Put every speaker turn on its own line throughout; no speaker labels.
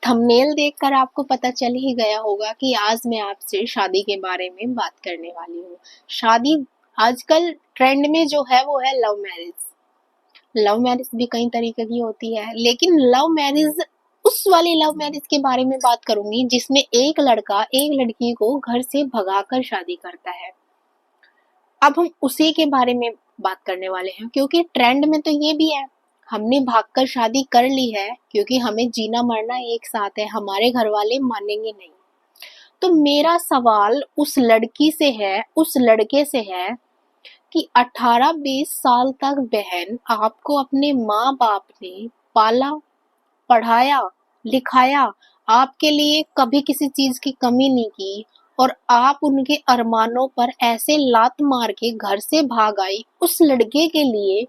Thumbnail देखकर आपको पता चल ही गया होगा कि आज मैं आपसे शादी के बारे में बात करने वाली हूँ। शादी आजकल ट्रेंड में जो है वो है लव मैरिज। लव मैरिज भी कई तरीके की होती है, लेकिन लव मैरिज उस वाली लव मैरिज के बारे में बात करूंगी जिसमें एक लड़का एक लड़की को घर से भगाकर शादी करता है। अब हम उसी के बारे में बात करने वाले हैं, क्योंकि ट्रेंड में तो ये भी है। हमने भागकर शादी कर ली है क्योंकि हमें जीना मरना एक साथ है, हमारे घर वाले मानेंगे नहीं। तो मेरा सवाल उस लड़की से है, उस लड़के से है कि 18-20 साल तक बहन आपको अपने माँ बाप ने पाला, पढ़ाया, लिखाया, आपके लिए कभी किसी चीज की कमी नहीं की, और आप उनके अरमानों पर ऐसे लात मार के घर से भाग आई उस लड़के के लिए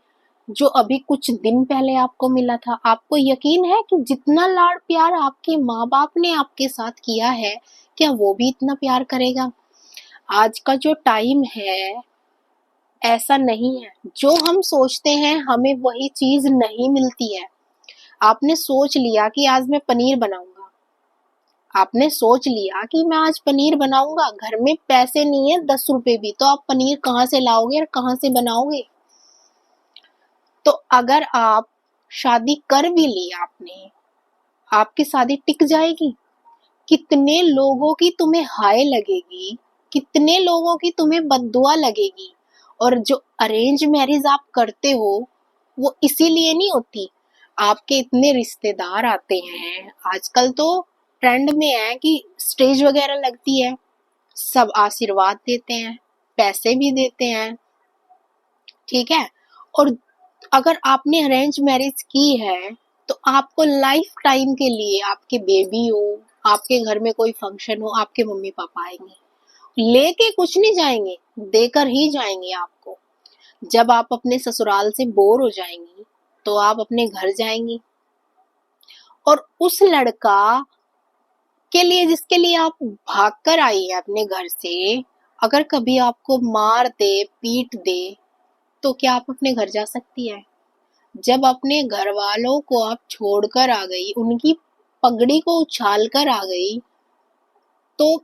जो अभी कुछ दिन पहले आपको मिला था। आपको यकीन है कि जितना लाड प्यार आपके माँ बाप ने आपके साथ किया है, क्या वो भी इतना प्यार करेगा? आज का जो टाइम है ऐसा नहीं है। जो हम सोचते हैं हमें वही चीज नहीं मिलती है। आपने सोच लिया कि आज मैं पनीर बनाऊंगा, आपने सोच लिया कि मैं आज पनीर बनाऊंगा, घर में पैसे नहीं है 10 रुपए भी, तो आप पनीर कहाँ से लाओगे और कहाँ से बनाओगे? तो अगर आप शादी कर भी ली आपने, आपकी शादी टिक जाएगी? कितने लोगों की तुम्हें हाय लगेगी, कितने लोगों की तुम्हें बद्दुआ लगेगी। और जो अरेंज मैरिज आप करते हो वो इसीलिए नहीं होती। आपके इतने रिश्तेदार आते हैं, आजकल तो ट्रेंड में है कि स्टेज वगैरह लगती है, सब आशीर्वाद देते हैं, पैसे भी देते हैं, ठीक है। और अगर आपने अरेंज मैरिज की है तो आपको लाइफ टाइम के लिए, आपके बेबी हो, आपके घर में कोई फंक्शन हो, आपके मम्मी पापा आएंगे, लेके कुछ नहीं जाएंगे, देकर ही जाएंगे आपको। जब आप अपने ससुराल से बोर हो जाएंगी तो आप अपने घर जाएंगी, और उस लड़का के लिए जिसके लिए आप भाग कर आई है अपने घर से, अगर कभी आपको मार दे, पीट दे, तो क्या आप अपने घर जा सकती है? जब अपने घर वालों को आप छोड़कर आ गई, उनकी पगड़ी को उछाल कर आ गई, तो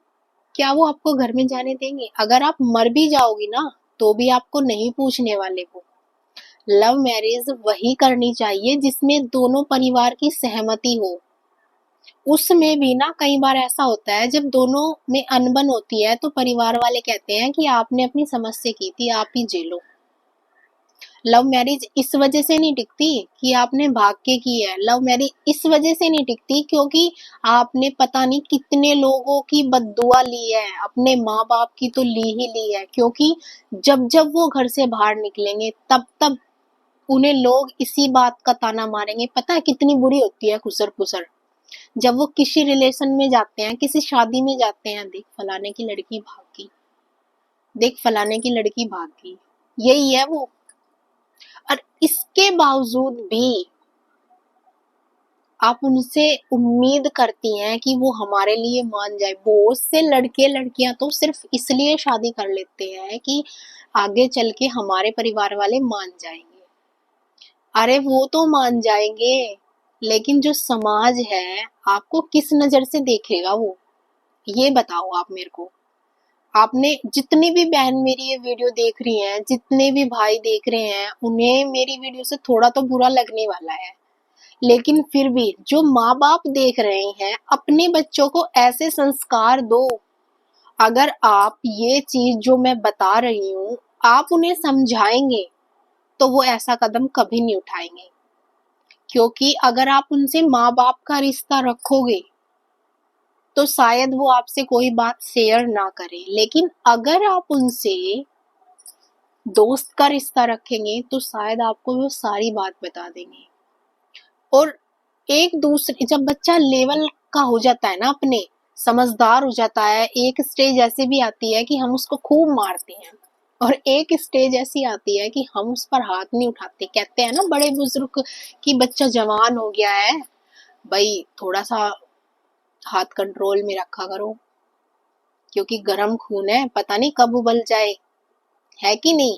क्या वो आपको घर में जाने देंगे? अगर आप मर भी जाओगी ना तो भी आपको नहीं पूछने वाले वो। लव मैरिज वही करनी चाहिए जिसमें दोनों परिवार की सहमति हो। उसमें भी ना कई बार ऐसा होता है, जब दोनों में अनबन होती है तो परिवार वाले कहते हैं कि आपने अपनी समझ से की थी, आप ही झेलो। लव मैरिज इस वजह से नहीं टिकती कि आपने भाग के की है। लव मैरिज इस वजह से नहीं टिकती क्योंकि आपने पता नहीं कितने लोगों की बद्दुआ ली है, अपने माँ बाप की तो ली ही ली है। क्योंकि जब जब वो घर से बाहर निकलेंगे तब तब उन्हें लोग इसी बात का ताना मारेंगे। पता है कितनी बुरी होती है खुसर पुसर, जब वो किसी रिलेशन में जाते हैं, किसी शादी में जाते हैं, देख फलाने की लड़की भागी, देख फलाने की लड़की भागी, यही है वो। और इसके बावजूद भी आप उनसे उम्मीद करती हैं कि वो हमारे लिए मान जाए। बहुत से लड़के लड़कियां तो सिर्फ इसलिए शादी कर लेते हैं कि आगे चल के हमारे परिवार वाले मान जाएंगे। अरे वो तो मान जाएंगे, लेकिन जो समाज है आपको किस नजर से देखेगा वो, ये बताओ आप मेरे को। आपने जितनी भी बहन मेरी ये वीडियो देख रही हैं, जितने भी भाई देख रहे हैं, उन्हें मेरी वीडियो से थोड़ा तो बुरा लगने वाला है, लेकिन फिर भी जो माँ बाप देख रहे हैं, अपने बच्चों को ऐसे संस्कार दो। अगर आप ये चीज जो मैं बता रही हूँ आप उन्हें समझाएंगे तो वो ऐसा कदम कभी नहीं उठाएंगे। क्योंकि अगर आप उनसे माँ बाप का रिश्ता रखोगे तो शायद वो आपसे कोई बात शेयर ना करें, लेकिन अगर आप उनसे दोस्त का रिश्ता रखेंगे तो शायद आपको वो सारी बात बता देंगे। और एक दूसरे, जब बच्चा लेवल का हो जाता है ना, अपने समझदार हो जाता है, एक स्टेज ऐसी भी आती है कि हम उसको खूब मारते हैं, और एक स्टेज ऐसी आती है कि हम उस पर हाथ नहीं उठाते। कहते हैं ना बड़े बुजुर्ग कि बच्चा जवान हो गया है, भाई थोड़ा सा हाथ कंट्रोल में रखा करो, क्योंकि गर्म खून है, पता नहीं कब उबल जाए, है कि नहीं?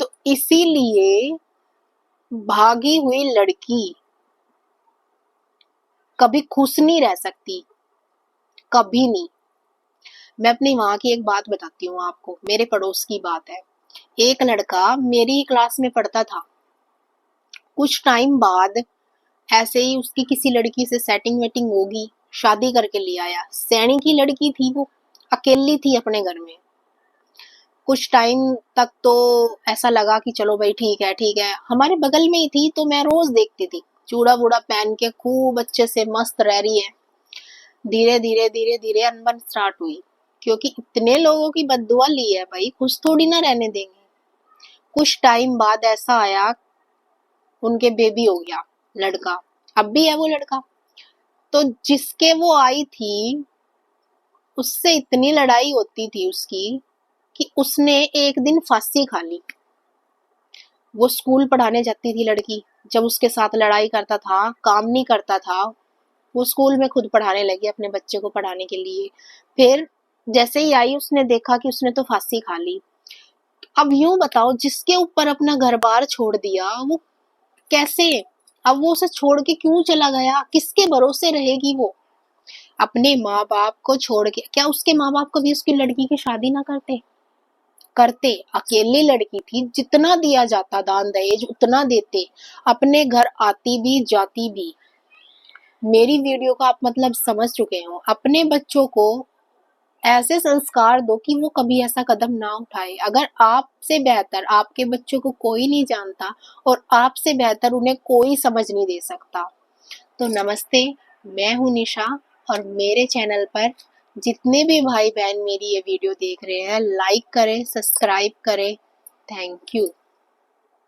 तो इसीलिए भागी हुई लड़की कभी खुश नहीं रह सकती, कभी नहीं। मैं अपने वहां की एक बात बताती हूँ आपको, मेरे पड़ोस की बात है। एक लड़का मेरी क्लास में पढ़ता था, कुछ टाइम बाद ऐसे ही उसकी किसी लड़की से सेटिंग वेटिंग होगी, शादी करके ले आया। सैनी की लड़की थी वो, अकेली थी अपने घर में। कुछ टाइम तक तो ऐसा लगा कि चलो भाई ठीक है ठीक है, हमारे बगल में ही थी तो मैं रोज देखती थी, चूड़ा बूड़ा पहन के खूब अच्छे से मस्त रह रही है। धीरे धीरे धीरे धीरे अनबन स्टार्ट हुई, क्योंकि इतने लोगों की बददुआ ली है भाई, खुश थोड़ी ना रहने देंगे। कुछ टाइम बाद ऐसा आया, उनके बेबी हो गया, लड़का, अब भी है वो लड़का। तो जिसके वो आई थी उससे इतनी लड़ाई होती थी उसकी कि उसने एक दिन फांसी खा ली। वो स्कूल पढ़ाने जाती थी लड़की, जब उसके साथ लड़ाई करता था, काम नहीं करता था, वो स्कूल में खुद पढ़ाने लगी अपने बच्चे को पढ़ाने के लिए। फिर जैसे ही आई उसने देखा कि उसने तो फांसी खा ली। अब यूं बताओ, जिसके ऊपर अपना घर बार छोड़ दिया वो कैसे, अब वो उसे छोड़ के क्यों चला गया, किसके भरोसे रहेगी वो। अपने माँ बाप को छोड़ के, क्या उसके माँ बाप कभी उसकी लड़की की शादी ना करते? करते। अकेली लड़की थी, जितना दिया जाता दान दहेज उतना देते, अपने घर आती भी जाती भी। मेरी वीडियो को आप मतलब समझ चुके हो। अपने बच्चों को ऐसे संस्कार दो कि वो कभी ऐसा कदम ना उठाए। अगर आपसे बेहतर आपके बच्चों को कोई नहीं जानता और आपसे बेहतर उन्हें कोई समझ नहीं दे सकता। तो नमस्ते, मैं हूं निशा, और मेरे चैनल पर जितने भी भाई बहन मेरी ये वीडियो देख रहे हैं, लाइक करें, सब्सक्राइब करें। Thank you.